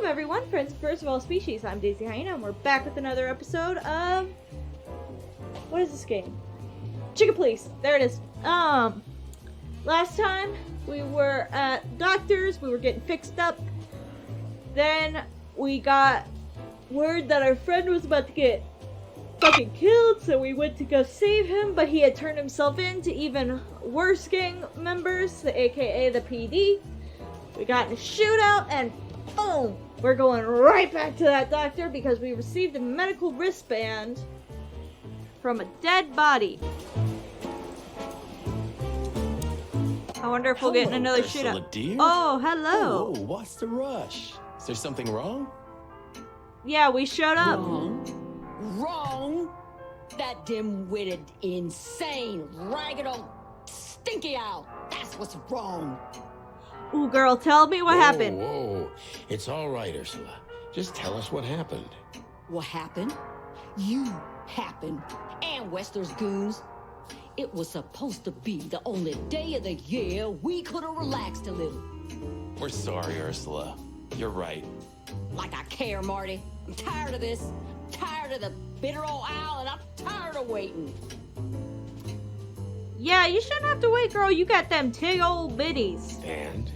everyone, friends of First of All Species. I'm Daisy Hyena, and we're back with another episode of... What is this game? Chicken Police. There it is. Last time, we were at doctor's, we were getting fixed up. Then, we got word that our friend was about to get fucking killed, so we went to go save him, but he had turned himself into even worse gang members, aka the PD. We got in a shootout, and boom! We're going right back to that doctor because we received a medical wristband from a dead body. I wonder if we'll get in another Ursula, shootout. Dear. Oh, hello. Oh, what's the rush? Is there something wrong? Yeah, we showed up. Wrong. That dim-witted, insane, ragged old stinky owl. That's what's wrong. Ooh, girl, tell me what happened. Whoa, it's all right, Ursula. Just tell us what happened. What happened? You happened. And Wessler's goons. It was supposed to be the only day of the year we could have relaxed a little. We're sorry, Ursula. You're right. Like I care, Marty. I'm tired of this. I'm tired of the bitter old owl, and I'm tired of waiting. Yeah, you shouldn't have to wait, girl. You got them tig old biddies. And?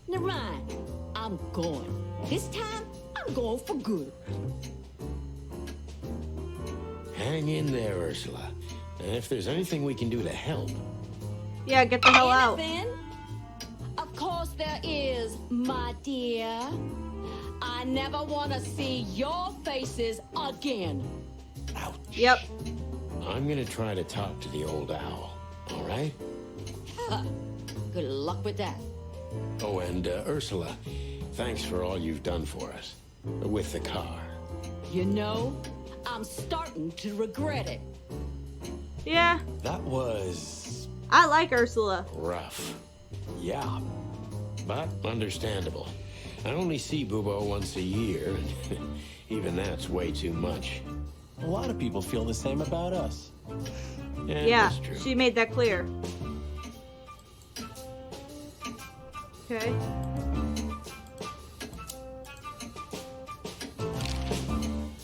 Never mind. I'm going. This time, I'm going for good. Hang in there, Ursula. And if there's anything we can do to help... Yeah, get the hell out. Anything? Of course there is, my dear. I never want to see your faces again. Ouch. Yep. I'm gonna try to talk to the old owl, all right? Good luck with that. Oh, and Ursula, thanks for all you've done for us. With the car. You know, I'm starting to regret it. Yeah, That was... I like Ursula. Rough. yeah. But understandable. I only see Bubo once a year, and even that's way too much. A lot of people feel the same about us. Yeah, that's true. she made that clear. Okay.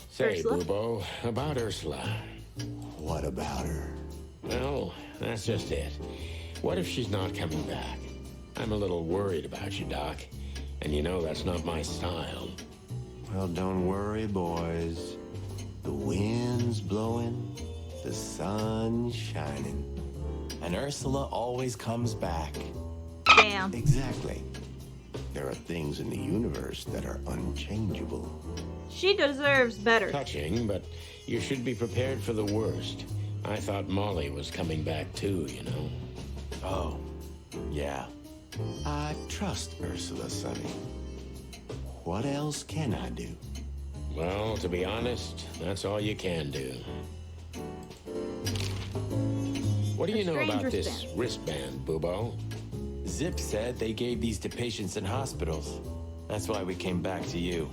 Say, Ursula? Bubo, about Ursula. What about her? Well, that's just it. What if she's not coming back? I'm a little worried about you, Doc. And you know that's not my style. Well, don't worry, boys. The wind's blowing, the sun's shining. And Ursula always comes back. Damn. Exactly. There are things in the universe that are unchangeable. She deserves better. Touching, but you should be prepared for the worst. I thought Molly was coming back too, you know. Oh, yeah. I trust Ursula, Sonny. What else can I do? Well, to be honest, that's all you can do. What do you know strange about this wristband. wristband, Bubo? Zip said they gave these to patients in hospitals. That's why we came back to you.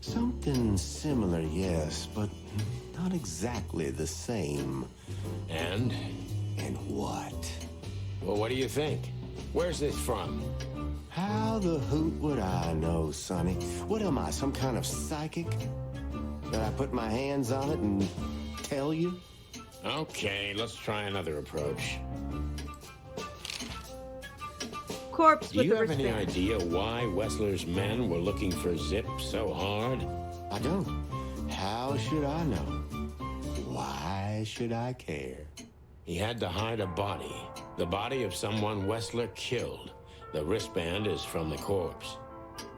Something similar, yes, but not exactly the same. And? And what? Well, what do you think? Where's this from? How the hoot would I know, Sonny? What am I, some kind of psychic? That I put my hands on it and tell you? Okay, let's try another approach. Corpse Do with you the have any wristband. idea why Wessler's men were looking for Zip so hard? I don't. How should I know? Why should I care? He had to hide a body. The body of someone Wessler killed. The wristband is from the corpse.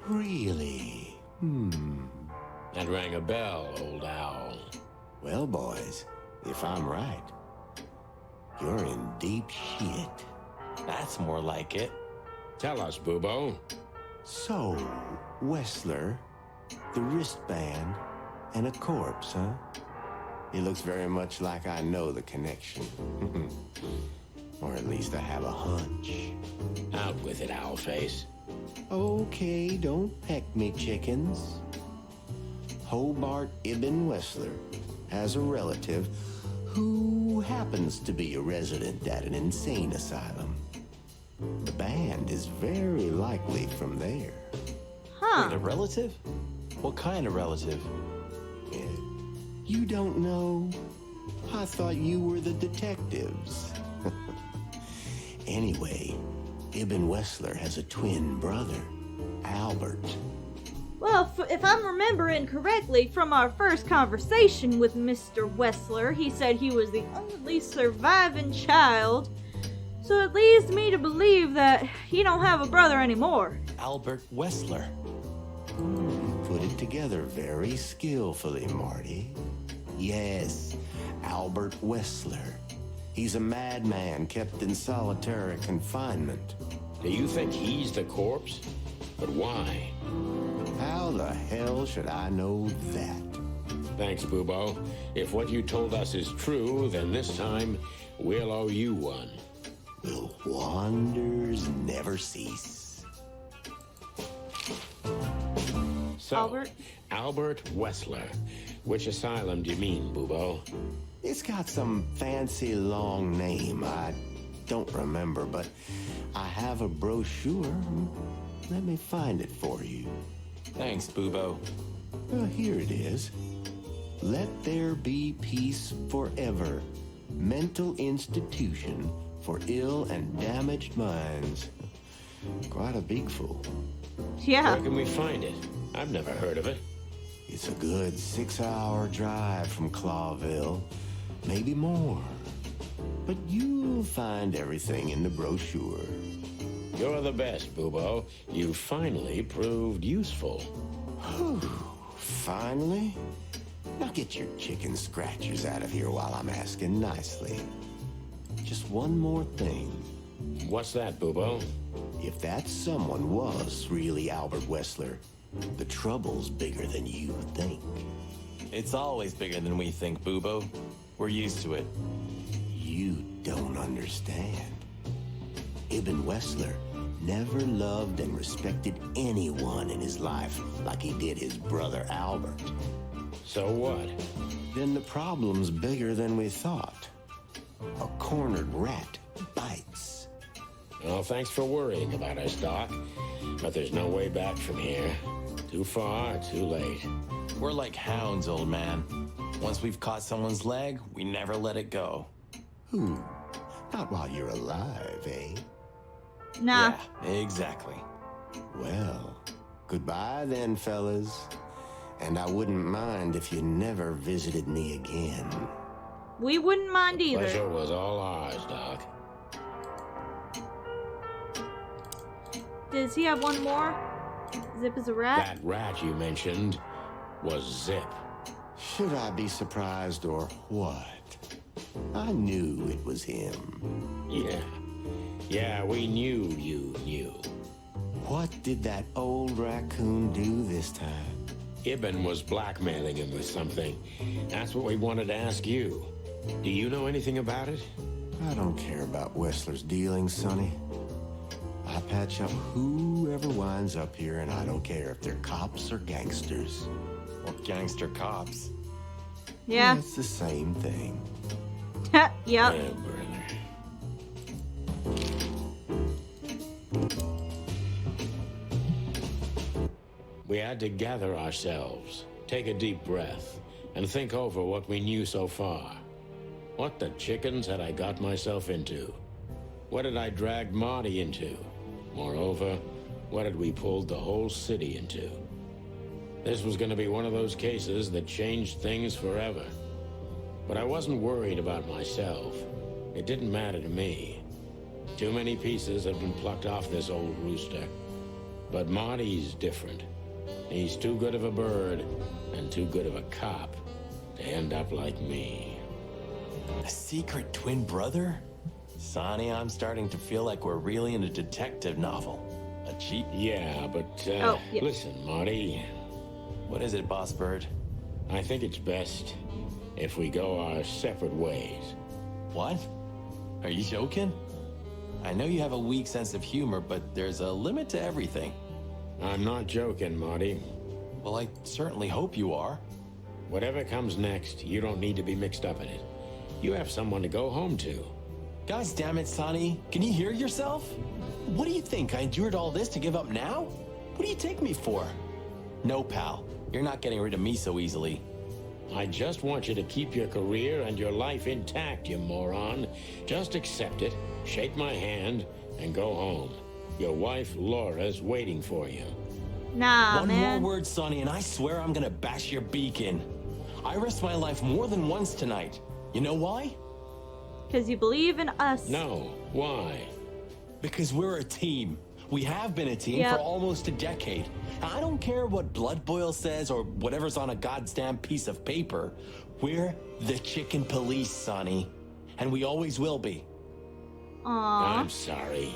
Really? That rang a bell, old owl. Well, boys, if I'm right, you're in deep shit. That's more like it. Tell us, Bubo. So, Wessler, the wristband, and a corpse, huh? It looks very much like I know the connection. Or at least I have a hunch. Out with it, Owlface. Okay, don't peck me, chickens. Hobart Ibn Wessler has a relative who happens to be a resident at an insane asylum. The band is very likely from there. Huh. Wait, a relative? What kind of relative? You don't know? I thought you were the detectives. Anyway, Ibn Wessler has a twin brother, Albert. Well, if I'm remembering correctly from our first conversation with Mr. Wessler, he said he was the only surviving child. So it leads me to believe that he don't have a brother anymore. Albert Wessler. Put it together very skillfully, Marty. Yes, Albert Wessler. He's a madman kept in solitary confinement. Do you think he's the corpse? But why? How the hell should I know that? Thanks, Bubo. If what you told us is true, then this time we'll owe you one. Will wonders never cease? So, Albert Wessler. Which asylum do you mean, Bubo? It's got some fancy long name. I don't remember, but I have a brochure. Let me find it for you. Thanks, Bubo. Well, here it is. Let There Be Peace Forever. Mental institution for ill and damaged minds. Quite a big fool. Yeah. Where can we find it? I've never heard of it. It's a good 6-hour drive from Clawville. Maybe more. But you'll find everything in the brochure. You're the best, Bubo. You finally proved useful. Whew. Finally? Now get your chicken scratchers out of here while I'm asking nicely. Just one more thing. What's that, Bubo? If that someone was really Albert Wessler, the trouble's bigger than you think. It's always bigger than we think, Bubo. We're used to it. You don't understand. Ibn Wessler never loved and respected anyone in his life like he did his brother Albert. So what? Then the problem's bigger than we thought. A cornered rat bites. Well, thanks for worrying about us, Doc. But there's no way back from here. Too far, too late. We're like hounds, old man. Once we've caught someone's leg, we never let it go. Who? Not while you're alive, eh? Nah. Yeah, exactly. Well, goodbye then, fellas. And I wouldn't mind if you never visited me again. We wouldn't mind either. Pleasure was all ours, Doc. Does he have one more? Zip is a rat? That rat you mentioned was Zip. Should I be surprised or what? I knew it was him. Yeah, we knew you knew. What did that old raccoon do this time? Ibn was blackmailing him with something. That's what we wanted to ask you. Do you know anything about it? I don't care about Wessler's dealings, Sonny. I patch up whoever winds up here, and I don't care if they're cops or gangsters. Or gangster cops. Yeah. It's the same thing. Yep. Yeah, brother. We had to gather ourselves, take a deep breath, and think over what we knew so far. What the chickens had I got myself into? What had I dragged Marty into? Moreover, what had we pulled the whole city into? This was going to be one of those cases that changed things forever. But I wasn't worried about myself. It didn't matter to me. Too many pieces had been plucked off this old rooster. But Marty's different. He's too good of a bird and too good of a cop to end up like me. A secret twin brother? Sonny, I'm starting to feel like we're really in a detective novel. A cheap... Yeah, but, yeah. Listen, Marty. What is it, Boss Bird? I think it's best if we go our separate ways. What? Are you joking? I know you have a weak sense of humor, but there's a limit to everything. I'm not joking, Marty. Well, I certainly hope you are. Whatever comes next, you don't need to be mixed up in it. You have someone to go home to. Gosh damn it, Sonny. Can you hear yourself? What do you think? I endured all this to give up now? What do you take me for? No, pal. You're not getting rid of me so easily. I just want you to keep your career and your life intact, you moron. Just accept it, shake my hand, and go home. Your wife, Laura's waiting for you. Nah, One man. more word, Sonny, and I swear I'm gonna bash your beak in. I risked my life more than once tonight. You know why? Because you believe in us. No, why? Because we're a team. We have been a team Yep. for almost a decade. I don't care what Blood Boil says or whatever's on a goddamn piece of paper. We're the Chicken Police, Sonny. And we always will be. Aww. I'm sorry.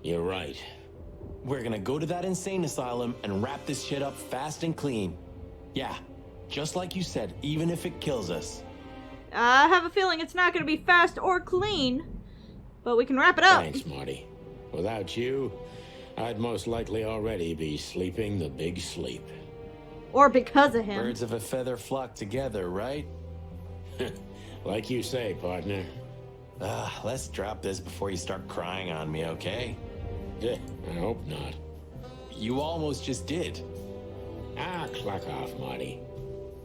You're right. We're gonna go to that insane asylum and wrap this shit up fast and clean. Yeah, just like you said, even if it kills us. I have a feeling it's not going to be fast or clean, but we can wrap it up. Thanks, Marty. Without you, I'd most likely already be sleeping the big sleep. Or because of him. Birds of a feather flock together, right? Like you say, partner. Let's drop this before you start crying on me, okay? I hope not. You almost just did. Clock off, Marty.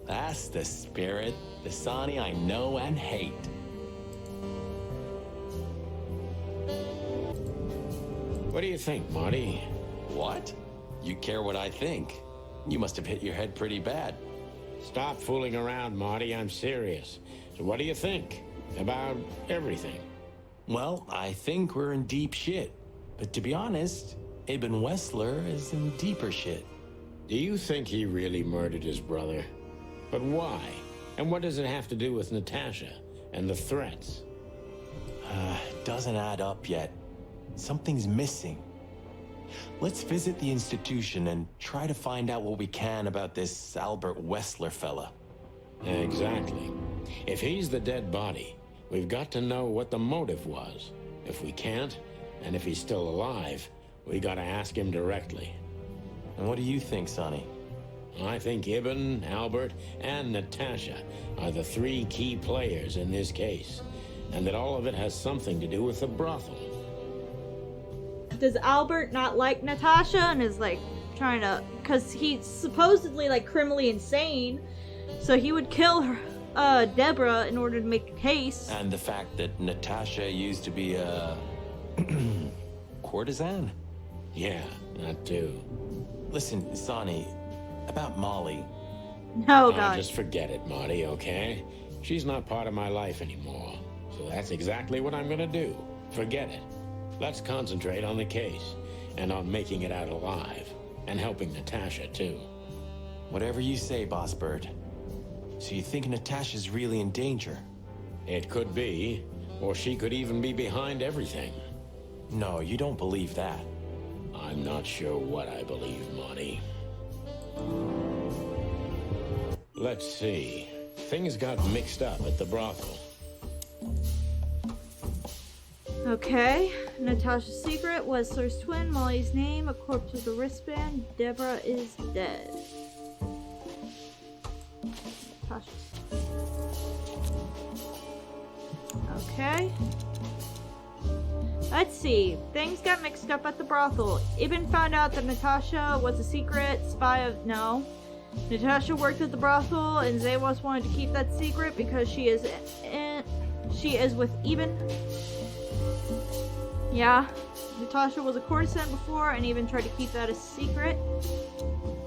That's the spirit, the Sonny I know and hate. What do you think, Marty? What? You care what I think? You must have hit your head pretty bad. Stop fooling around, Marty. I'm serious. So what do you think about everything? Well, I think we're in deep shit. But to be honest, Ibn Wessler is in deeper shit. Do you think he really murdered his brother? But why? And what does it have to do with Natasha and the threats? Doesn't add up yet. Something's missing. Let's visit the institution and try to find out what we can about this Albert Wessler fella. Exactly. If he's the dead body, we've got to know what the motive was. If we can't, and if he's still alive, we gotta ask him directly. And what do you think, Sonny? I think Ibn, Albert, and Natasha are the three key players in this case, and that all of it has something to do with the brothel. Does Albert not like Natasha and is like trying to, because he's supposedly like criminally insane, so he would kill her, Deborah in order to make a case. And the fact that Natasha used to be a courtesan? Yeah, that too. Listen, Sonny, about Molly. No, Oh, God. just forget it, Marty, okay? She's not part of my life anymore. So that's exactly what I'm gonna do. Forget it. Let's concentrate on the case, and on making it out alive, and helping Natasha, too. Whatever you say, Boss Bird. So you think Natasha's really in danger? It could be, or she could even be behind everything. No, you don't believe that. I'm not sure what I believe, Marty. Let's see. Things got mixed up at the brothel. Okay. Natasha's secret, Wessler's twin, Molly's name, a corpse with a wristband, Deborah is dead. Natasha's. Okay. Let's see. Things got mixed up at the brothel. Ibn found out that Natasha was a secret spy of... No. Natasha worked at the brothel, and Zewas wanted to keep that secret because she is with Ibn. Yeah. Natasha was a courtesan before, and Ibn tried to keep that a secret.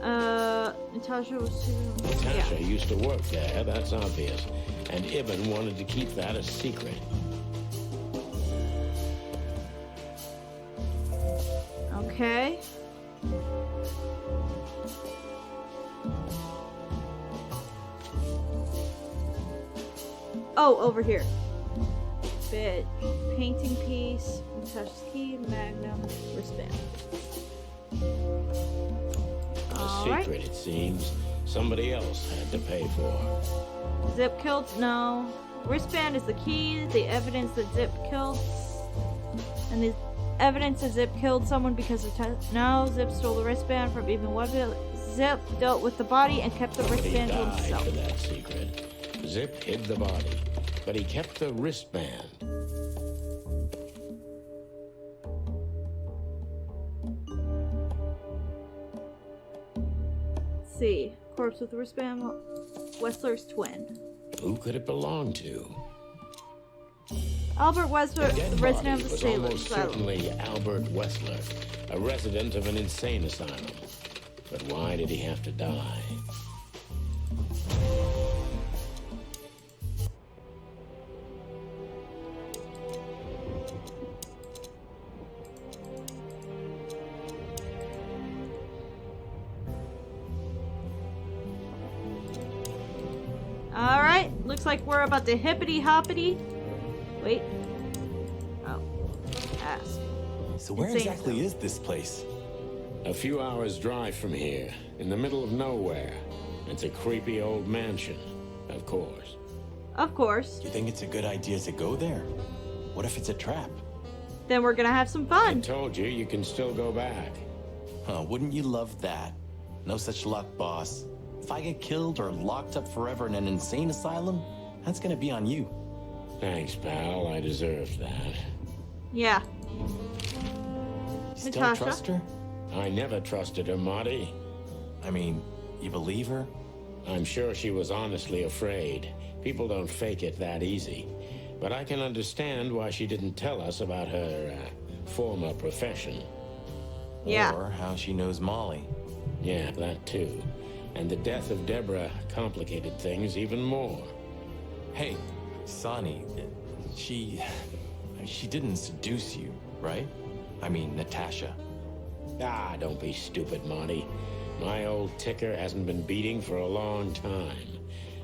Natasha was... Natasha used to work there, that's obvious. And Ibn wanted to keep that a secret. Okay. Oh, over here. Bit. Painting piece. Natasha's key. Magnum. Wristband. A Alright. secret, it seems. Somebody else had to pay for. Zip killed? No. Wristband is the key. The evidence that Zip killed. And the evidence that Zip killed someone because of... No. Zip stole the wristband from even Webbill. Zip dealt with the body and kept the Somebody wristband to died himself. for that secret. Zip hid the body, but he kept the wristband. see. Corpse with wristband. Wessler's twin. Who could it belong to? Albert Wessler, The dead resident body of the was Salem almost Asylum. certainly Albert Wessler, a resident of an insane asylum. But why did he have to die? Alright, looks like we're about to hippity hoppity. Wait. Oh. Ass. So where Insane exactly asylum. is this place? A few hours' drive from here, in the middle of nowhere. It's a creepy old mansion, of course. Of course. You think it's a good idea to go there? What if it's a trap? Then we're gonna have some I fun. told you, you can still go back. Huh, wouldn't you love that? No such luck, boss. If I get killed or locked up forever in an insane asylum, that's gonna be on you. Thanks, pal. I deserve that. Yeah. You still Natasha? trust her? I never trusted her, Marty. I mean, you believe her? I'm sure she was honestly afraid. People don't fake it that easy. But I can understand why she didn't tell us about her former profession. Yeah. Or how she knows Molly. Yeah, that too. And the death of Deborah complicated things even more. Hey, Sonny, she didn't seduce you, right? I mean, Natasha. Ah, don't be stupid, Marty. My old ticker hasn't been beating for a long time.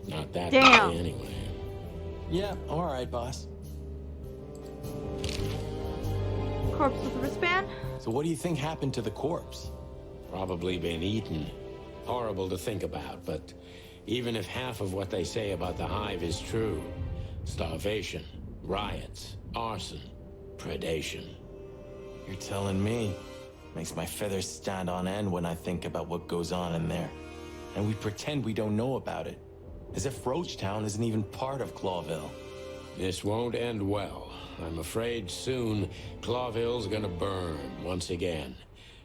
Not that Damn. way, anyway. Yeah, all right, boss. Corpse with wristband? So what do you think happened to the corpse? Probably been eaten. Horrible to think about, but even if half of what they say about the Hive is true, starvation, riots, arson, predation. You're telling me. Makes my feathers stand on end when I think about what goes on in there. And we pretend we don't know about it. As if Roachtown isn't even part of Clawville. This won't end well. I'm afraid soon Clawville's gonna burn once again.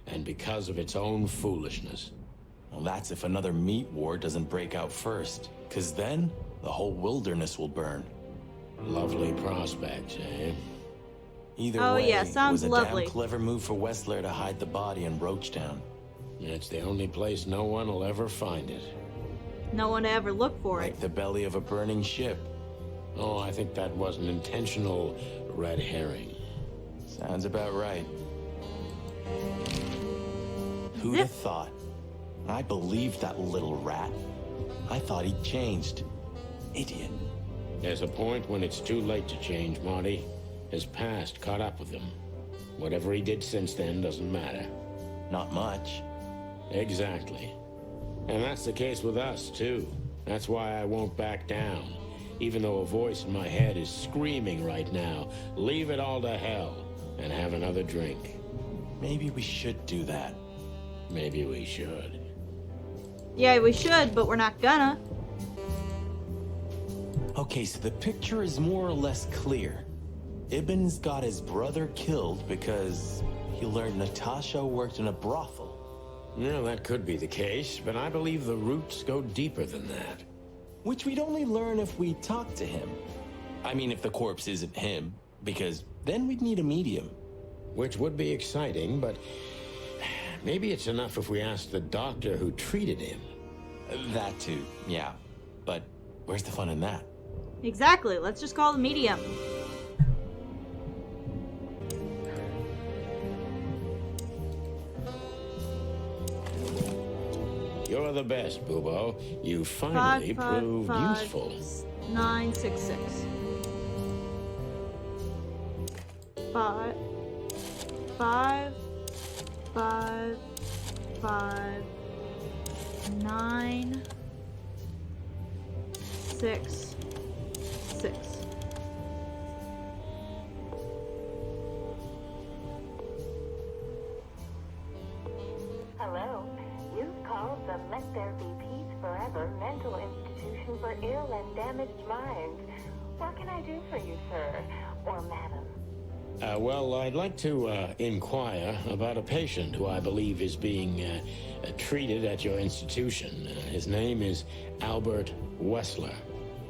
And because of its own foolishness. Well, that's if another meat war doesn't break out first. 'Cause then, the whole wilderness will burn. Lovely prospects, eh? Oh, Either way, yeah, it sounds was a lovely. damn clever move for Wessler to hide the body in Roachtown. It's the only place no one will ever find it. No one ever looked for it. Like the belly of a burning ship. Oh, I think that was an intentional red herring. Sounds about right. Who'd Zip. have thought? I believed that little rat. I thought he'd changed. Idiot. There's a point when it's too late to change, Marty. His past caught up with him. Whatever he did since then doesn't matter. Not much. Exactly. And that's the case with us, too. That's why I won't back down. Even though a voice in my head is screaming right now, leave it all to hell and have another drink. Maybe we should do that. Maybe we should. Yeah, we should, but we're not gonna. Okay, so the picture is more or less clear. Ibn's got his brother killed because he learned Natasha worked in a brothel. Yeah, that could be the case, but I believe the roots go deeper than that. Which we'd only learn if we talked to him. I mean, if the corpse isn't him, because then we'd need a medium. Which would be exciting, but maybe it's enough if we ask the doctor who treated him. That too, yeah. But where's the fun in that? Exactly. Let's just call the medium. You're the best, Bubo. You finally proved useful. 966. 5 5 5 5 9 6 6. Hello. You've called the Let There Be Peace Forever Mental Institution for Ill and Damaged Minds. What can I do for you, sir? Or madam? Well, I'd like to inquire about a patient who I believe is being treated at your institution. His name is Albert Wessler.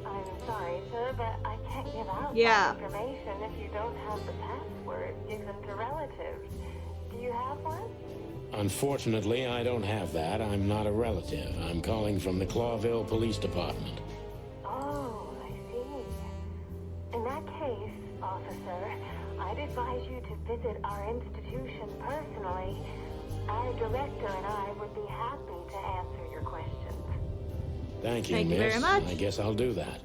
I'm sorry, sir, but I can't give out Yeah. that information if you don't have the password given to relatives. Do you have one? Unfortunately, I don't have that. I'm not a relative. I'm calling from the Clawville Police Department. Oh, I see. In that case, officer, I'd advise you to visit our institution personally. Our director and I would be happy to answer your questions. Thank you, Thank you miss. very much. I guess I'll do that.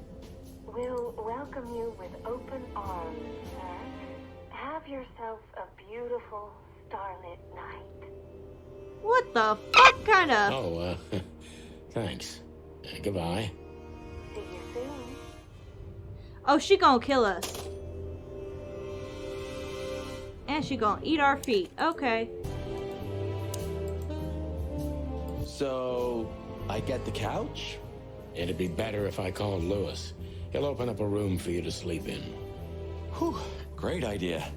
We'll welcome you with open arms, sir. Have yourself a beautiful starlit night. What the fuck kind of... Oh, thanks. Goodbye. See you soon. Oh, she gonna kill us. And she gonna eat our feet. Okay. So, I get the couch? It'd be better if I called Lewis. He'll open up a room for you to sleep in. Whew, great idea.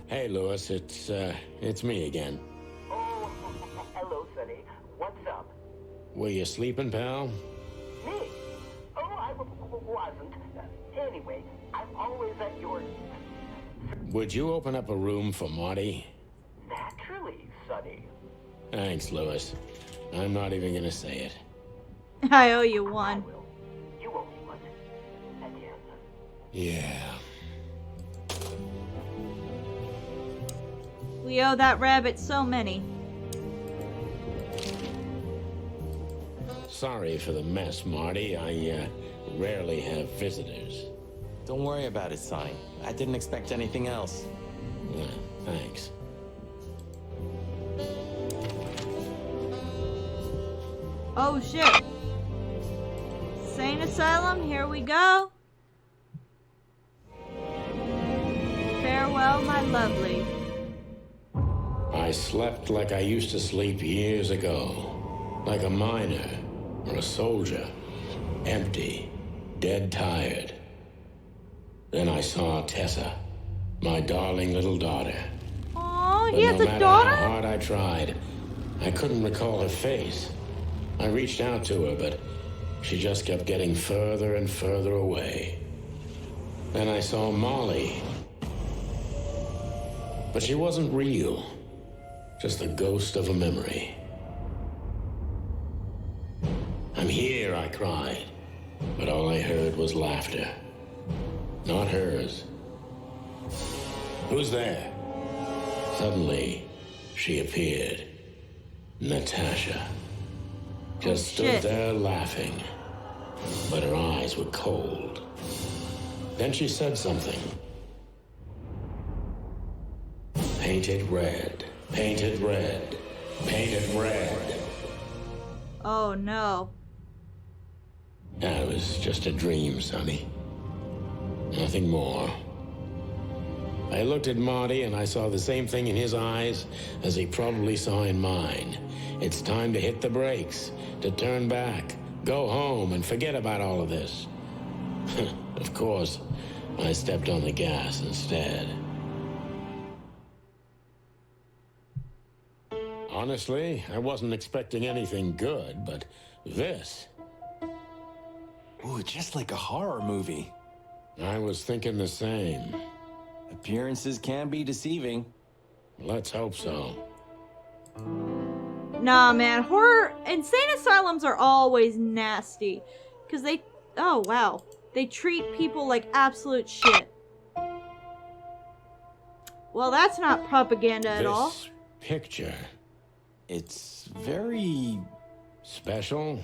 Hey, Lewis, it's me again. Oh, hello, Sonny. What's up? Were you sleeping, pal? Me? Oh, I wasn't. Anyway, I'm always at your... Would you open up a room for Marty? Naturally, Sonny. Thanks, Lewis. I'm not even gonna say it. I owe you I one. will. You owe me one. Again. Yeah. We owe that rabbit so many. Sorry for the mess, Marty. I rarely have visitors. Don't worry about it, Sonny. I didn't expect anything else. Thanks. Oh shit. Insane Asylum, here we go. Farewell, my lovely. I slept like I used to sleep years ago. Like a miner or a soldier. Empty. Dead tired. Then I saw Tessa. My darling little daughter. Oh, But he no has a matter daughter? how hard I tried, I couldn't recall her face. I reached out to her, but she just kept getting further and further away. Then I saw Molly. But she wasn't real. Just the ghost of a memory. I'm here, I cried. But all I heard was laughter. Not hers. Who's there? Suddenly, she appeared. Natasha. Just stood shit. there laughing. But her eyes were cold. Then she said something. Painted red. Painted red. Painted red. Oh no. That was just a dream, Sonny. Nothing more. I looked at Marty and I saw the same thing in his eyes as he probably saw in mine. It's time to hit the brakes, to turn back, go home and forget about all of this. Of course, I stepped on the gas instead. Honestly, I wasn't expecting anything good, but this... Ooh, just like a horror movie. I was thinking the same. Appearances can be deceiving. Let's hope so. Nah, man. Horror... Insane asylums are always nasty. Because they... Oh, wow. They treat people like absolute shit. Well, that's not propaganda at all. This picture... It's very... special?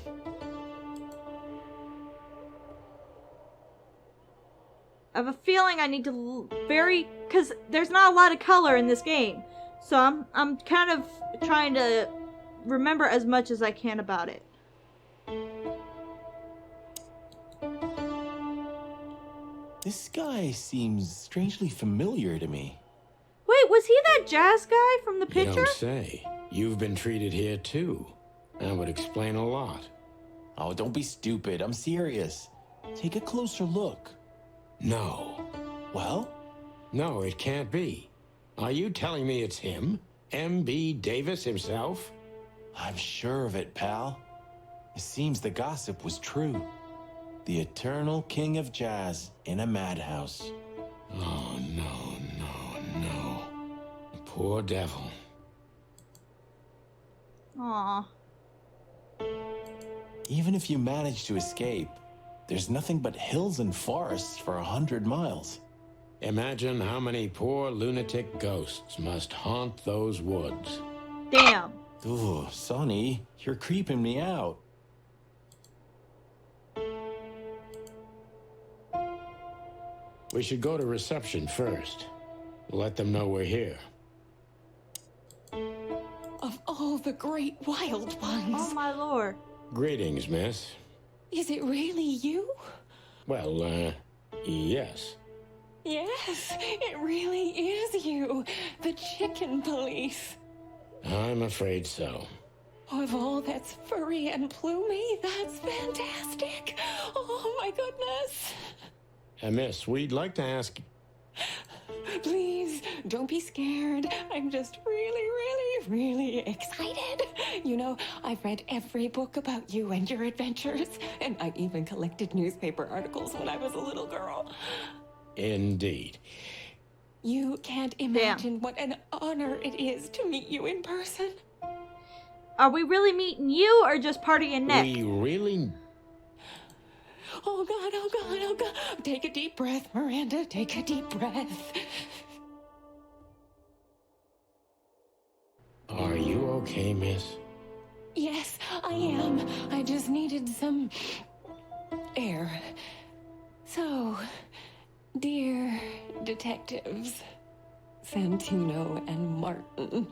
I have a feeling I need to because there's not a lot of color in this game. So I'm kind of trying to remember as much as I can about it. This guy seems strangely familiar to me. Wait, was he that jazz guy from the You picture? don't say. You've been treated here too. That would explain a lot. Oh, don't be stupid. I'm serious. Take a closer look. No. Well? No, it can't be. Are you telling me it's him? M.B. Davis himself? I'm sure of it, pal. It seems the gossip was true. The eternal king of jazz in a madhouse. Oh, no, no, no. The poor devil. Aw. Even if you manage to escape, there's nothing but hills and forests for 100 miles. Imagine how many poor lunatic ghosts must haunt those woods. Damn. Ooh, Sonny, you're creeping me out. We should go to reception first. Let them know we're here. Of all the great wild ones. Oh my lord. Greetings, miss. Is it really you? Well, yes. Yes, it really is you. The chicken police. I'm afraid so. Of all that's furry and plumey, that's fantastic. Oh my goodness. Miss, we'd like to ask... Please, don't be scared. I'm just really excited. You know, I've read every book about you and your adventures, and I even collected newspaper articles when I was a little girl. Indeed. You can't imagine what an honor it is to meet you in person. Are we really meeting you or just partying Nick? We really... Oh God, oh God, oh God. Take a deep breath, Miranda. Take a deep breath. Are you okay, miss? Yes, I am. I just needed some air. So, dear detectives, Santino and Martin,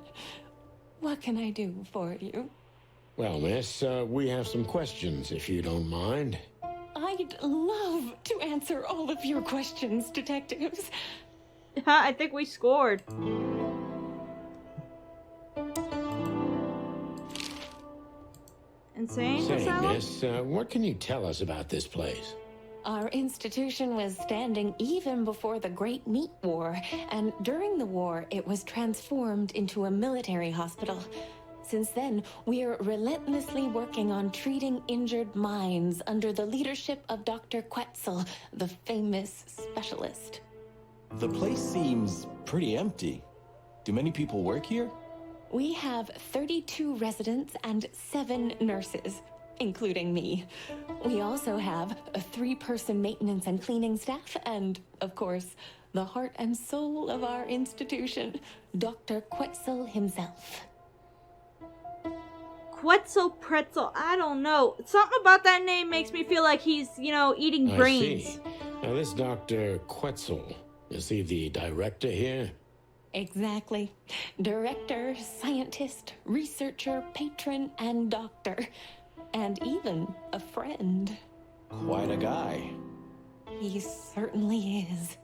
what can I do for you? Well, miss, we have some questions, if you don't mind. I'd love to answer all of your questions, detectives. I think we scored. Insane Say, asylum? miss, what can you tell us about this place? Our institution was standing even before the Great Meat War, and during the war, it was transformed into a military hospital. Since then, we're relentlessly working on treating injured minds under the leadership of Dr. Quetzal, the famous specialist. The place seems pretty empty. Do many people work here? We have 32 residents and 7 nurses, including me. We also have a 3-person maintenance and cleaning staff, and, of course, the heart and soul of our institution, Dr. Quetzal himself. Quetzal Pretzel. I don't know. Something about that name makes me feel like he's, eating brains. I see. Now, this Dr. Quetzal, is he the director here? Exactly. Director, scientist, researcher, patron, and doctor. And even a friend. Quite a guy. He certainly is.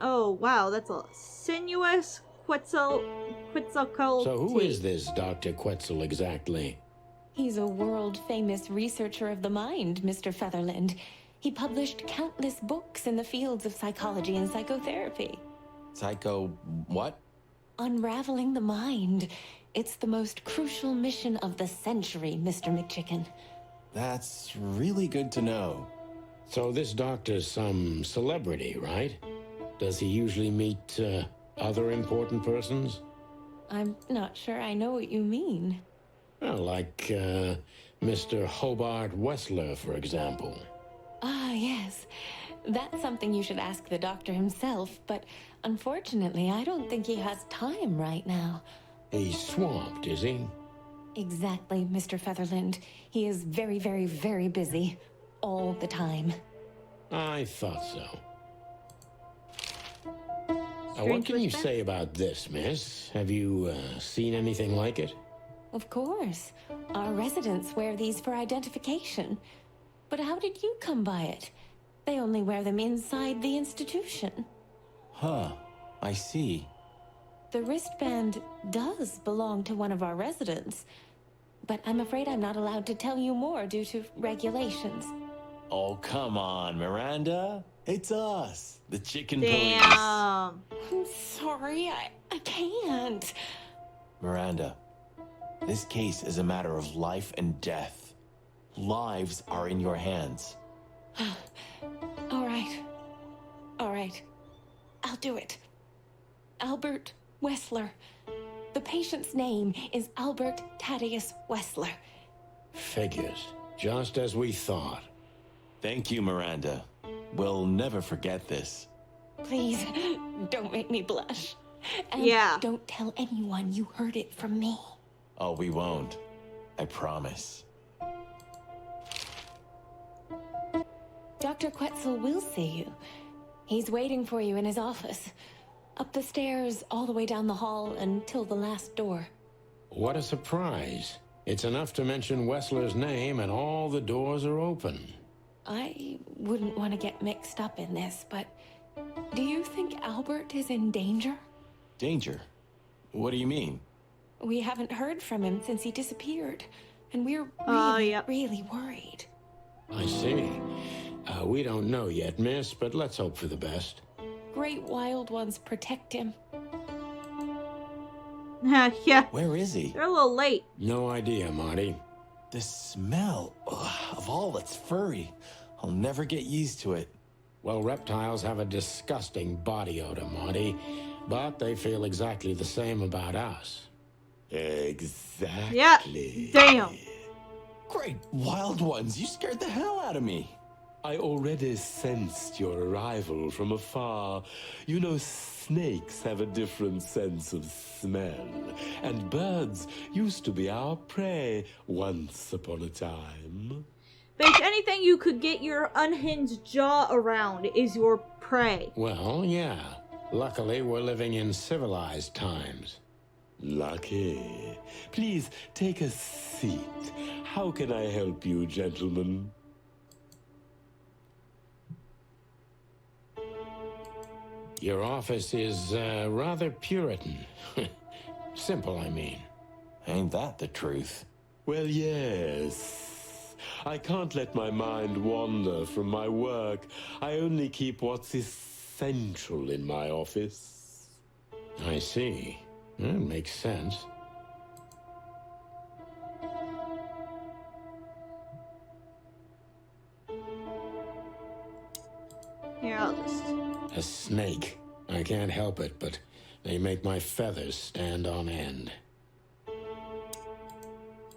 Oh, wow. That's a sinuous Quetzalcoatl. So who is this Dr. Quetzal exactly? He's a world-famous researcher of the mind, Mr. Featherland. He published countless books in the fields of psychology and psychotherapy. Psycho... what? Unraveling the mind. It's the most crucial mission of the century, Mr. McChicken. That's really good to know. So this doctor's some celebrity, right? Does he usually meet, other important persons? I'm not sure I know what you mean. Well, like, Mr. Hobart Wessler, for example. Ah, yes. That's something you should ask the doctor himself, but unfortunately, I don't think he has time right now. He's swamped, is he? Exactly, Mr. Featherland. He is very, very, very busy. All the time. I thought so. Strange What can you whisper? say about this, miss? Have you, seen anything like it? Of course. Our residents wear these for identification. But how did you come by it? They only wear them inside the institution. Huh. I see. The wristband does belong to one of our residents, but I'm afraid I'm not allowed to tell you more due to regulations. Oh, come on, Miranda. It's us, the chicken police. Damn. I'm sorry, I can't. Miranda, this case is a matter of life and death. Lives are in your hands. All right. All right. I'll do it. Albert Wessler. The patient's name is Albert Thaddeus Wessler. Figures. Just as we thought. Thank you, Miranda. We'll never forget this. Please, don't make me blush. And Yeah. don't tell anyone you heard it from me. Oh, we won't. I promise. Dr. Quetzal will see you. He's waiting for you in his office. Up the stairs, all the way down the hall, until the last door. What a surprise. It's enough to mention Wessler's name and all the doors are open. I wouldn't want to get mixed up in this, but do you think Albert is in danger? Danger? What do you mean? We haven't heard from him since he disappeared, and we're Yep. really worried. I see. We don't know yet, miss, but let's hope for the best. Great wild ones protect him. Yeah. Where is he? They're a little late. No idea, Marty. The smell of all that's furry. I'll never get used to it. Well, reptiles have a disgusting body odor, Marty, but they feel exactly the same about us. Exactly. Yeah. Damn. Great wild ones, you scared the hell out of me. I already sensed your arrival from afar. You know, snakes have a different sense of smell. And birds used to be our prey once upon a time. Bitch, anything you could get your unhinged jaw around is your prey. Well, yeah. Luckily, we're living in civilized times. Lucky. Please take a seat. How can I help you, gentlemen? Your office is rather Puritan. Simple, I mean. Ain't that the truth? Well, yes. I can't let my mind wander from my work. I only keep what's essential in my office. I see. That makes sense. Here, I'll just... A snake. I can't help it, but they make my feathers stand on end.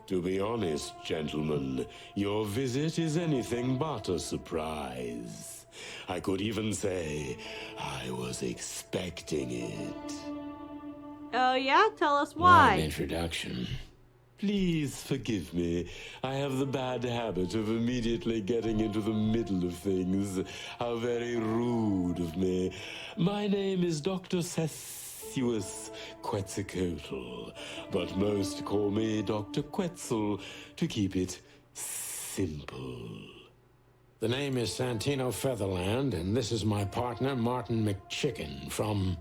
To be honest, gentlemen, your visit is anything but a surprise. I could even say I was expecting it. Oh, yeah? Tell us What why. an introduction. Please forgive me. I have the bad habit of immediately getting into the middle of things. How very rude of me. My name is Dr. Sessuus Quetzalcoatl, but most call me Dr. Quetzal to keep it simple. The name is Santino Featherland, and this is my partner, Martin McChicken, from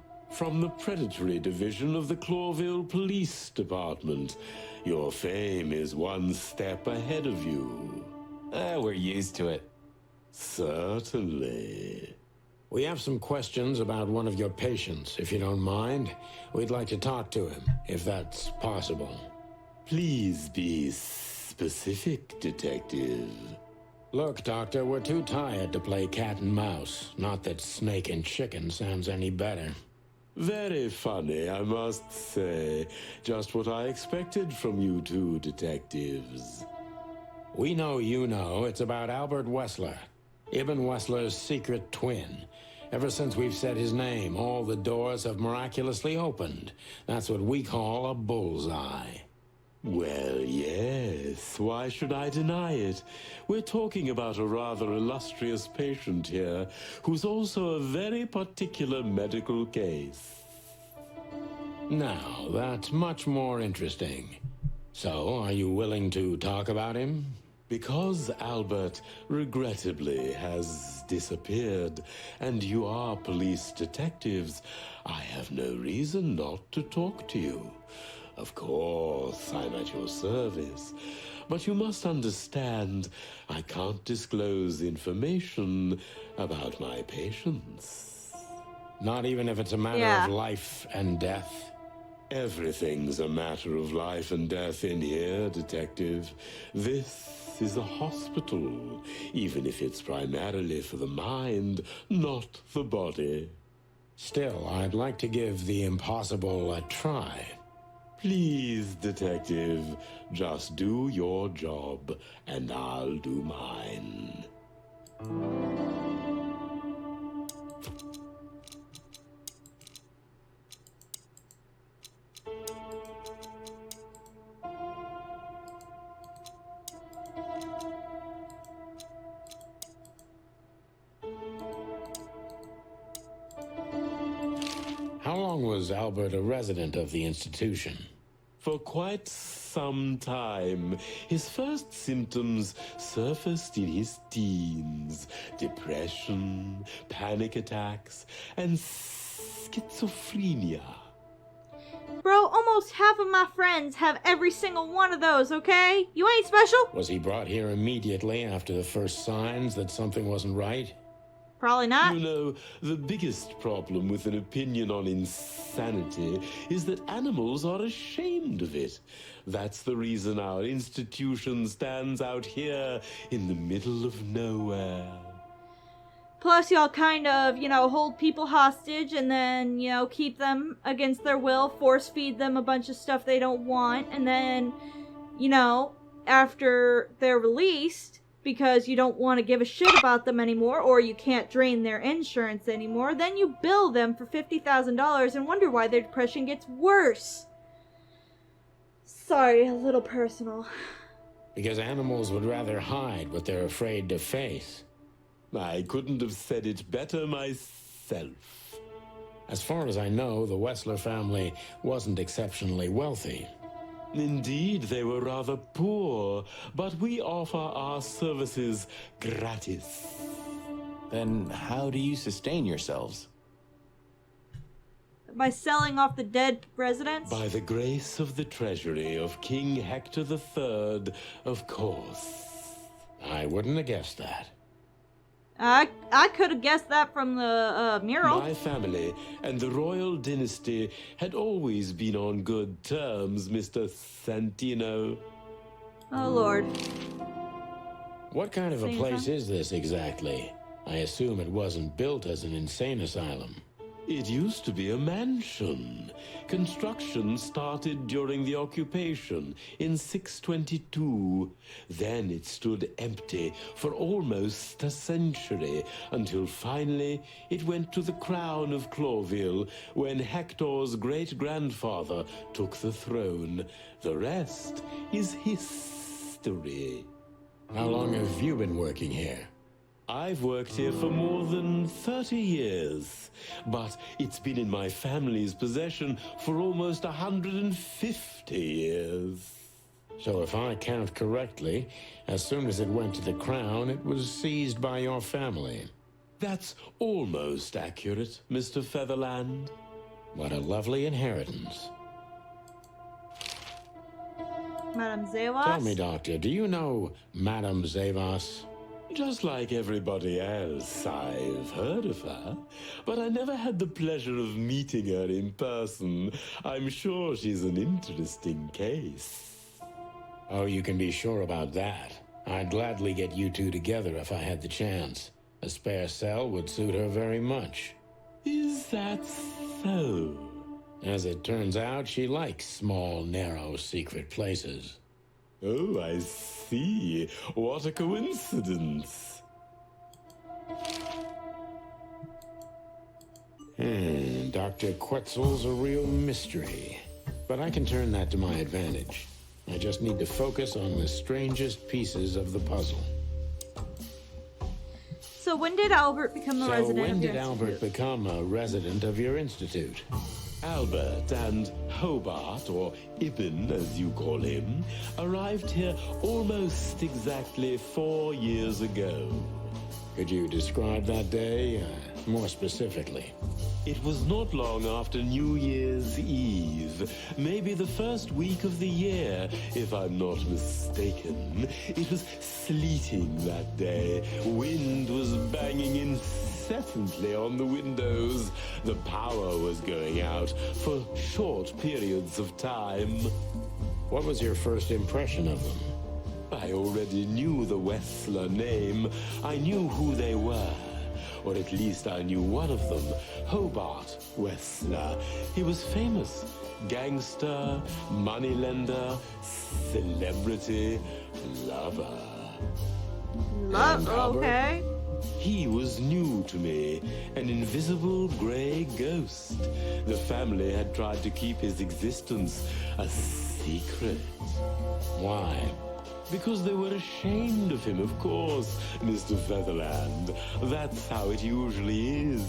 the Predatory Division of the Clawville Police Department. Your fame is one step ahead of you. We're used to it. Certainly. We have some questions about one of your patients, if you don't mind. We'd like to talk to him, if that's possible. Please be specific, Detective. Look, Doctor, we're too tired to play cat and mouse. Not that snake and chicken sounds any better. Very funny, I must say. Just what I expected from you two detectives. We know you know. It's about Albert Wessler, Ibn Wessler's secret twin. Ever since we've said his name, all the doors have miraculously opened. That's what we call a bullseye. Well, yes. Why should I deny it? We're talking about a rather illustrious patient here, who's also a very particular medical case. Now, that's much more interesting. So, are you willing to talk about him? Because Albert, regrettably, has disappeared, and you are police detectives, I have no reason not to talk to you. Of course, I'm at your service, but you must understand, I can't disclose information about my patients. Not even if it's a matter Yeah. of life and death? Everything's a matter of life and death in here, Detective. This is a hospital, even if it's primarily for the mind, not the body. Still, I'd like to give the impossible a try. Please, Detective, just do your job, and I'll do mine. How long was Albert a resident of the institution? For quite some time, his first symptoms surfaced in his teens. Depression, panic attacks, and schizophrenia. Bro, almost half of my friends have every single one of those, okay? You ain't special? Was he brought here immediately after the first signs that something wasn't right? Probably not. You know, the biggest problem with an opinion on insanity is that animals are ashamed of it. That's the reason our institution stands out here in the middle of nowhere. Plus, y'all kind of, hold people hostage and then, keep them against their will, force feed them a bunch of stuff they don't want, and then, after they're released, because you don't want to give a shit about them anymore, or you can't drain their insurance anymore, then you bill them for $50,000 and wonder why their depression gets worse. Sorry, a little personal. Because animals would rather hide what they're afraid to face. I couldn't have said it better myself. As far as I know, the Wessler family wasn't exceptionally wealthy. Indeed, they were rather poor, but we offer our services gratis. Then how do you sustain yourselves? By selling off the dead residents? By the grace of the treasury of King Hector III, of course. I wouldn't have guessed that. I could have guessed that from the mural. My family and the royal dynasty had always been on good terms, Mr. Santino. Oh, Lord. What kind of a Same place time? is this exactly? I assume it wasn't built as an insane asylum. It used to be a mansion. Construction started during the occupation in 622. Then it stood empty for almost a century, until finally it went to the crown of Clawville when Hector's great-grandfather took the throne. The rest is history. How long have you been working here? I've worked here for more than 30 years, but it's been in my family's possession for almost 150 years. So if I count correctly, as soon as it went to the crown, it was seized by your family. That's almost accurate, Mr. Featherland. What a lovely inheritance. Madame Zavas? Tell me, Doctor, do you know Madame Zavas? Just like everybody else, I've heard of her, but I never had the pleasure of meeting her in person. I'm sure she's an interesting case. Oh, you can be sure about that. I'd gladly get you two together if I had the chance. A spare cell would suit her very much. Is that so? As it turns out, she likes small, narrow, secret places. Oh, I see. What a coincidence. Dr. Quetzal's a real mystery. But I can turn that to my advantage. I just need to focus on the strangest pieces of the puzzle. So when did Albert become a resident When of your did Albert institute? become a resident of your institute? Albert and Hobart, or Ibn as you call him, arrived here almost exactly 4 years ago. Could you describe that day more specifically? It was not long after New Year's Eve, maybe the first week of the year, if I'm not mistaken. It was sleeting that day. Wind was banging incessantly on the windows. The power was going out for short periods of time. What was your first impression of them? I already knew the Wessler name. I knew who they were. Or at least I knew one of them, Hobart Wessler. He was famous. Gangster, moneylender, celebrity, lover. And Albert? Okay. He was new to me, an invisible gray ghost. The family had tried to keep his existence a secret. Why? Because they were ashamed of him, of course, Mr. Featherland. That's how it usually is.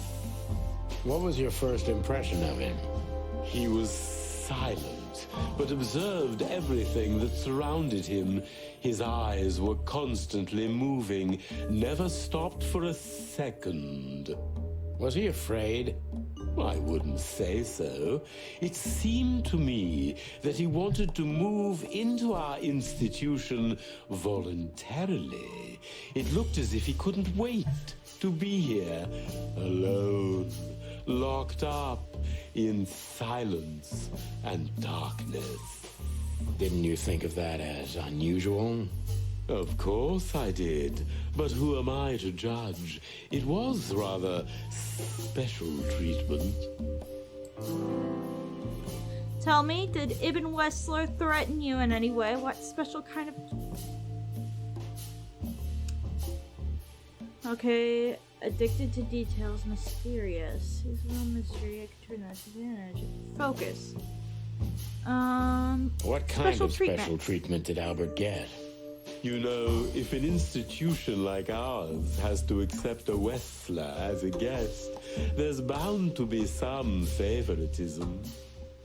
What was your first impression of him? He was silent, but observed everything that surrounded him. His eyes were constantly moving, never stopped for a second. Was he afraid? I wouldn't say so. It seemed to me that he wanted to move into our institution voluntarily. It looked as if he couldn't wait to be here, alone, locked up in silence and darkness. Didn't you think of that as unusual? Of course I did, but who am I to judge? It was rather special treatment. Tell me, did Ibn Wessler threaten you in any way? What special kind of... Okay, addicted to details, mysterious. He's a little mystery, I can turn that to advantage. Focus. What kind special of special treatment did Albert get? You know, if an institution like ours has to accept a Wessler as a guest, there's bound to be some favoritism.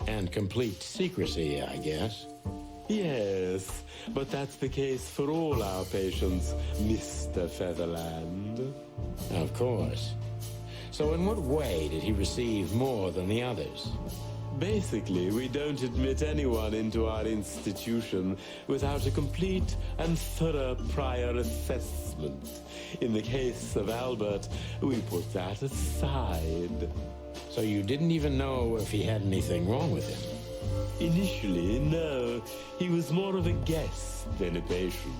And complete secrecy, I guess. Yes, but that's the case for all our patients, Mr. Featherland. Of course. So in what way did he receive more than the others? Basically, we don't admit anyone into our institution without a complete and thorough prior assessment. In the case of Albert, we put that aside. So you didn't even know if he had anything wrong with him? Initially, no. He was more of a guest than a patient.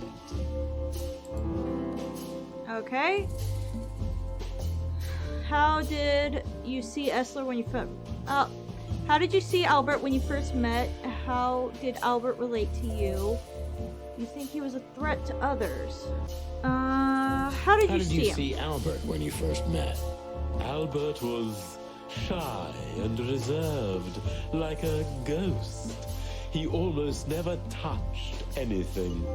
Okay. How did you see Essler when you first... how did you see Albert when you first met? How did Albert relate to you? You think he was a threat to others? How did you see Albert when you first met? Albert was shy and reserved, like a ghost. He almost never touched anything.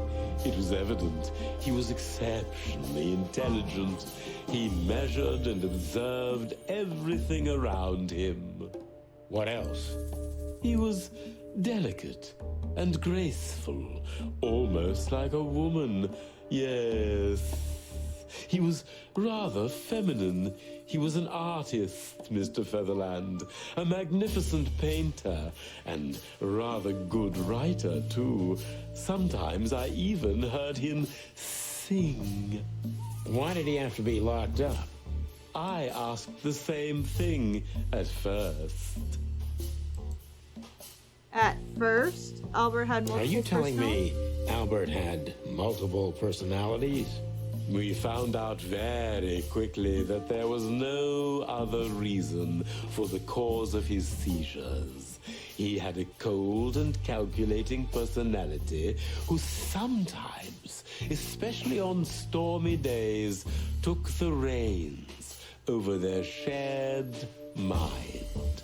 It was evident he was exceptionally intelligent. He measured and observed everything around him. What else? He was delicate and graceful, almost like a woman. Yes, he was rather feminine. He was an artist, Mr. Featherland, a magnificent painter, and rather good writer, too. Sometimes I even heard him sing. Why did he have to be locked up? I asked the same thing at first. At first, Albert had multiple Are you telling personalities? me Albert had multiple personalities? We found out very quickly that there was no other reason for the cause of his seizures. He had a cold and calculating personality who sometimes, especially on stormy days, took the reins over their shared mind.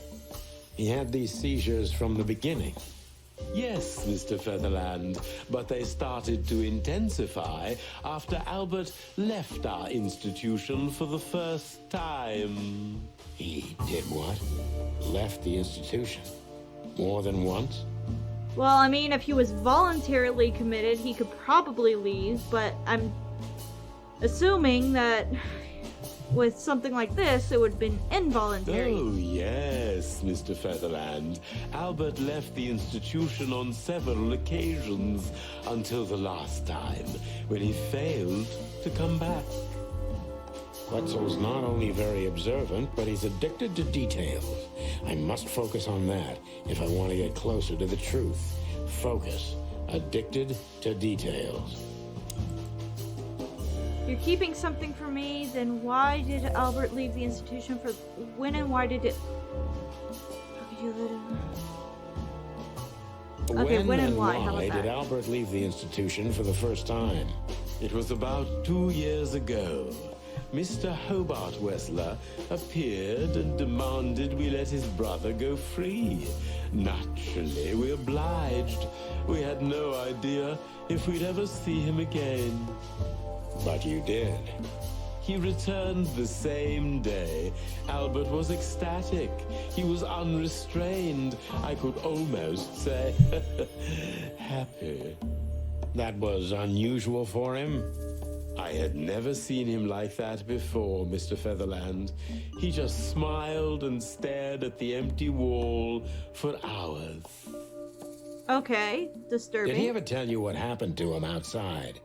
He had these seizures from the beginning. Yes, Mr. Featherland, but they started to intensify after Albert left our institution for the first time. He did what? Left the institution? More than once? Well, I mean, if he was voluntarily committed, he could probably leave, but I'm assuming that with something like this, it would have been involuntary. Oh, yes, Mr. Featherland. Albert left the institution on several occasions until the last time, when he failed to come back. Quetzal's not only very observant, but he's addicted to details. I must focus on that if I want to get closer to the truth. Focus. Addicted to details. You're keeping something from me, then why did Albert leave the institution for when and why did it... How could you let him... Okay, when and why, how about did that? Albert leave the institution for the first time? It was about 2 years ago. Mr. Hobart Wessler appeared and demanded we let his brother go free. Naturally, we obliged. We had no idea if we'd ever see him again. But you did. He returned the same day. Albert was ecstatic. He was unrestrained. I could almost say happy. That was unusual for him? I had never seen him like that before, Mr. Featherland. He just smiled and stared at the empty wall for hours. Okay, disturbing. Did he ever tell you what happened to him outside?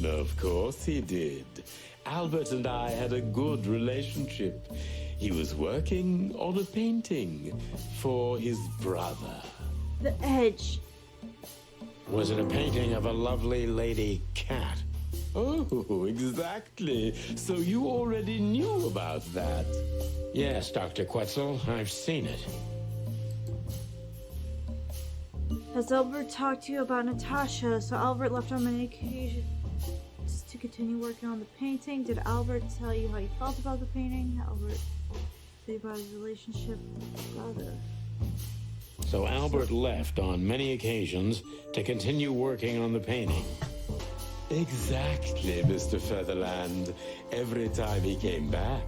Of course he did. Albert and I had a good relationship. He was working on a painting for his brother. The Edge. Was it a painting of a lovely lady cat? Oh, exactly. So you already knew about that. Yes, Dr. Quetzal, I've seen it. Has Albert talked to you about Natasha? So Albert left on many occasions to continue working on the painting. Did Albert tell you how he felt about the painting? Albert tell you about his relationship with his brother? So Albert left on many occasions to continue working on the painting. Exactly, Mr. Featherland. Every time he came back,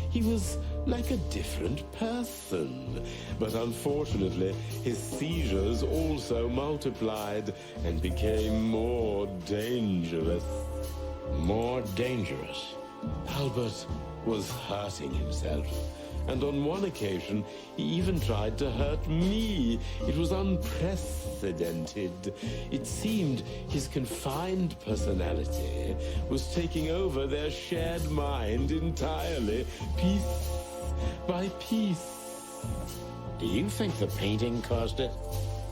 he was like a different person. But unfortunately, his seizures also multiplied and became more dangerous. More dangerous? Albert was hurting himself. And on one occasion, he even tried to hurt me. It was unprecedented. It seemed his confined personality was taking over their shared mind entirely, piece by piece. Do you think the painting caused it?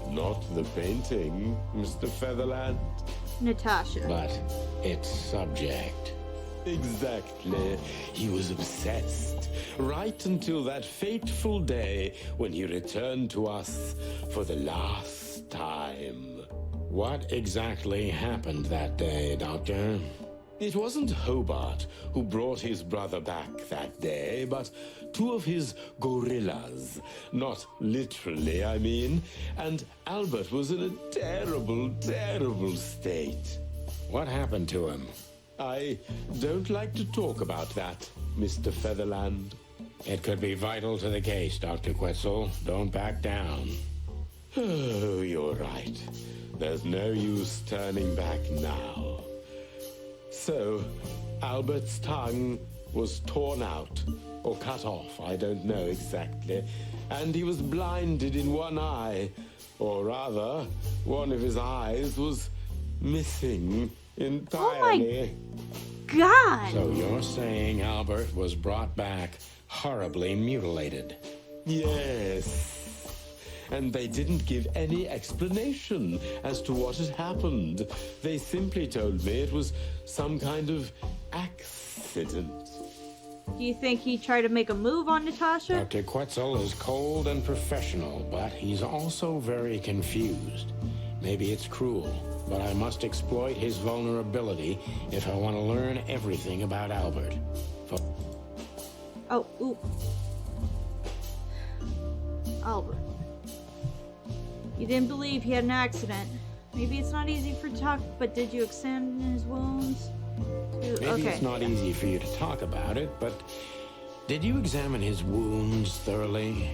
Not the painting, Mr. Featherland. Natasha. But its subject. Exactly. He was obsessed, right until that fateful day when he returned to us for the last time. What exactly happened that day, Doctor? It wasn't Hobart who brought his brother back that day, but two of his gorillas. Not literally, I mean. And Albert was in a terrible, terrible state. What happened to him? I don't like to talk about that, Mr. Featherland. It could be vital to the case, Dr. Quetzal. Don't back down. Oh, you're right. There's no use turning back now. So, Albert's tongue was torn out, or cut off, I don't know exactly, and he was blinded in one eye, or rather, one of his eyes was missing entirely. Oh my God! So you're saying Albert was brought back horribly mutilated? Yes. And they didn't give any explanation as to what had happened. They simply told me it was some kind of accident. Do you think he tried to make a move on Natasha? Dr. Quetzal is cold and professional, but he's also very confused. Maybe it's cruel, but I must exploit his vulnerability if I want to learn everything about Albert. Oh, ooh. Albert. You didn't believe he had an accident. Maybe it's not easy for talk, but did you examine his wounds? Maybe it's not easy for you to talk about it, but Did you examine his wounds thoroughly?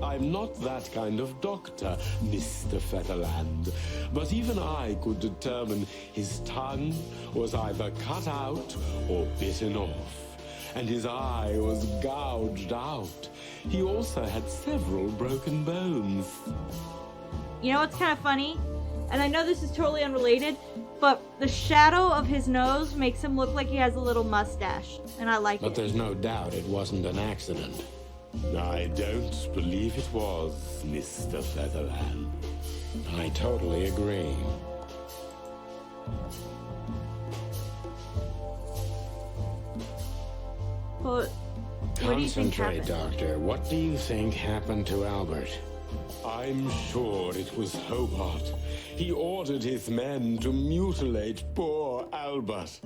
I'm not that kind of doctor, Mr. Featherland, but even I could determine his tongue was either cut out or bitten off, and his eye was gouged out. He also had several broken bones. You know what's kind of funny? And I know this is totally unrelated, but the shadow of his nose makes him look like he has a little mustache, and I like it. But there's no doubt it wasn't an accident. I don't believe it was, Mr. Featherland. I totally agree. But what do you think Concentrate, happened? Doctor. What do you think happened to Albert? I'm sure it was Hobart. He ordered his men to mutilate poor Albert.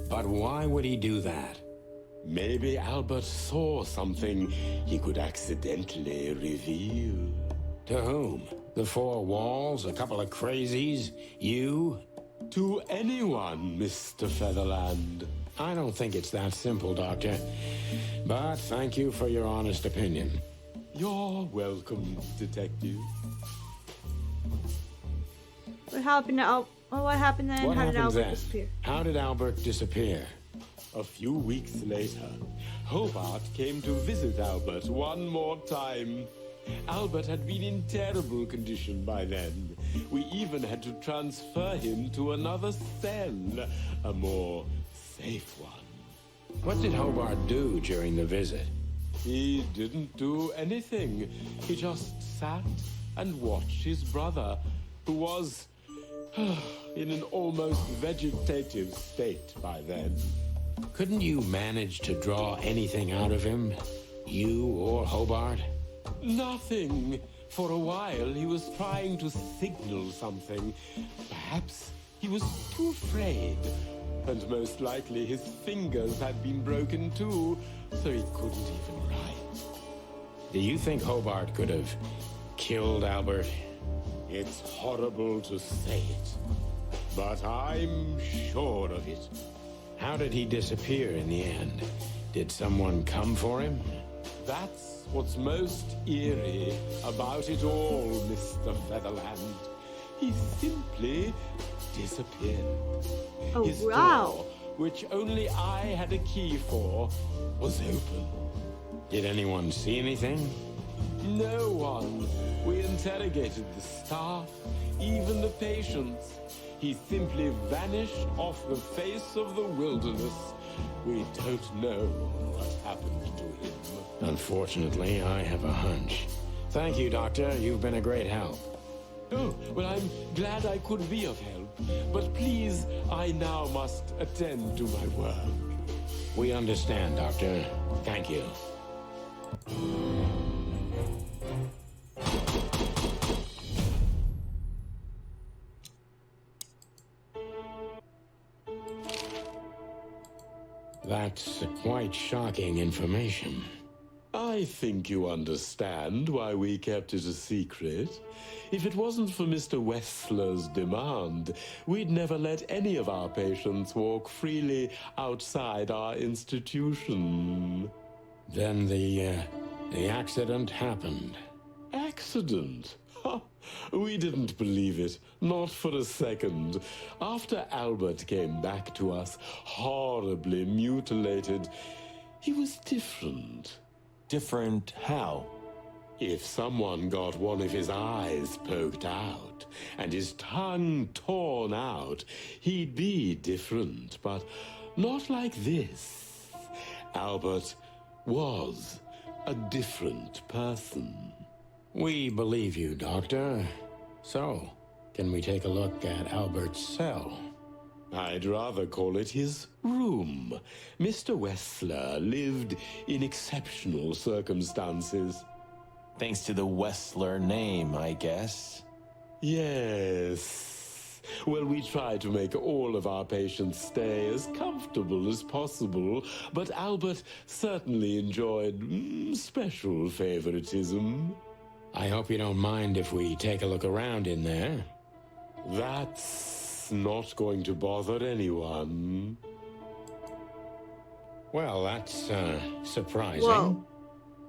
But why would he do that? Maybe Albert saw something he could accidentally reveal. To whom? The four walls? A couple of crazies? You? To anyone, Mr. Featherland. I don't think it's that simple, Doctor. But thank you for your honest opinion. You're welcome, Detective. What happened to what happened then? What How did happened Albert then? disappear? How did Albert disappear? A few weeks later, Hobart came to visit Albert one more time. Albert had been in terrible condition by then. We even had to transfer him to another cell, a more safe one. What did Hobart do during the visit? He didn't do anything. He just sat and watched his brother, who was in an almost vegetative state by then. Couldn't you manage to draw anything out of him? You or Hobart? Nothing. For a while, he was trying to signal something. Perhaps he was too afraid. And most likely his fingers had been broken too, so he couldn't even write. Do you think Hobart could have killed Albert? It's horrible to say it, but I'm sure of it. How did he disappear in the end? Did someone come for him? That's what's most eerie about it all, Mr. Featherland. He simply disappeared. Oh, His wow. door, which only I had a key for, was open. Did anyone see anything? No one. We interrogated the staff, even the patients. He simply vanished off the face of the wilderness. We don't know what happened to him. Unfortunately, I have a hunch. Thank you, Doctor. You've been a great help. Oh, well, I'm glad I could be of help. But please, I now must attend to my work. We understand, Doctor. Thank you. That's quite shocking information. I think you understand why we kept it a secret. If it wasn't for Mr. Wessler's demand, we'd never let any of our patients walk freely outside our institution. Then the accident happened. Accident? Ha! We didn't believe it, not for a second. After Albert came back to us, horribly mutilated, he was different. Different how? If someone got one of his eyes poked out and his tongue torn out, he'd be different, but not like this. Albert was a different person. We believe you, Doctor. So, can we take a look at Albert's cell? I'd rather call it his room. Mr. Wessler lived in exceptional circumstances. Thanks to the Wessler name, I guess. Yes. Well, we try to make all of our patients stay as comfortable as possible, but Albert certainly enjoyed special favoritism. I hope you don't mind if we take a look around in there. That's not going to bother anyone. Well, that's, surprising. Whoa.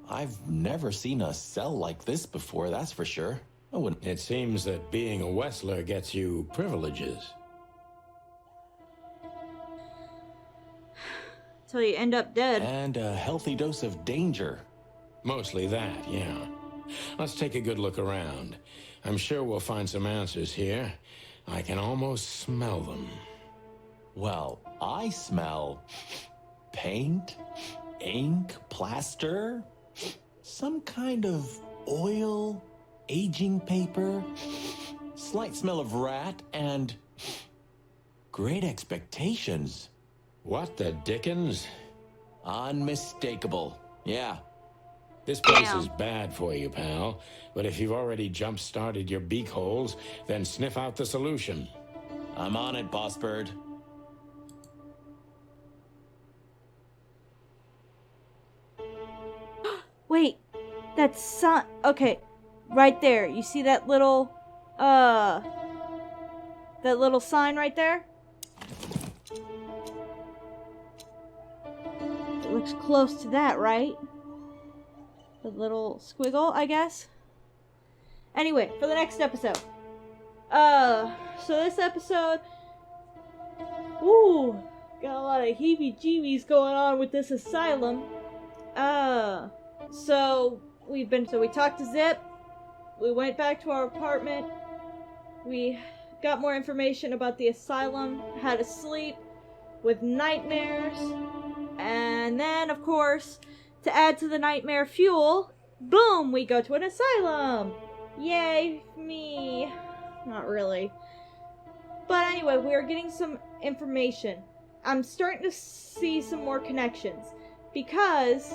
I've never seen a cell like this before, that's for sure. I wouldn't. It seems that being a Wessler gets you privileges. Till you end up dead. And a healthy dose of danger. Mostly that, yeah. Let's take a good look around. I'm sure we'll find some answers here. I can almost smell them. Well, I smell paint, ink, plaster, some kind of oil, aging paper, slight smell of rat, and great expectations. What the dickens? Unmistakable. Yeah. This place Damn. is bad for you, pal. But if you've already jump-started your beak holes, then sniff out the solution. I'm on it, Boss Bird. Wait, that's sign. Okay, right there. You see that little sign right there? It looks close to that, right? The little squiggle, I guess. Anyway, for the next episode. So this episode, ooh, got a lot of heebie-jeebies going on with this asylum. So we talked to Zip. We went back to our apartment. We got more information about the asylum, how to sleep with nightmares. And then, of course, to add to the nightmare fuel, boom, we go to an asylum. Yay, me. Not really. But anyway, we are getting some information. I'm starting to see some more connections. Because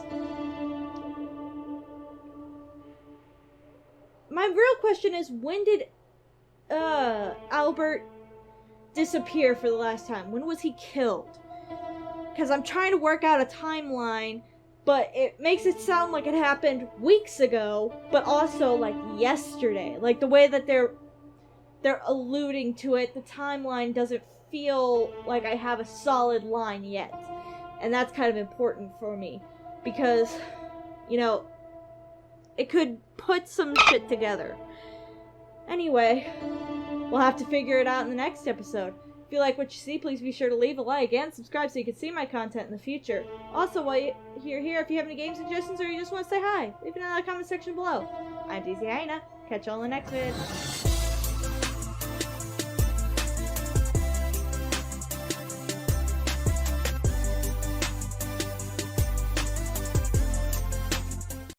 my real question is, when did Albert disappear for the last time? When was he killed? Because I'm trying to work out a timeline, but it makes it sound like it happened weeks ago, but also like yesterday. Like the way that they're alluding to it, the timeline doesn't feel like I have a solid line yet. And that's kind of important for me, because, you know, it could put some shit together. Anyway, we'll have to figure it out in the next episode. If you like what you see, please be sure to leave a like and subscribe so you can see my content in the future. Also, while you're here, if you have any game suggestions or you just want to say hi, leave it in the comment section below. I'm Daisy Hyena. Catch you all in the next vid.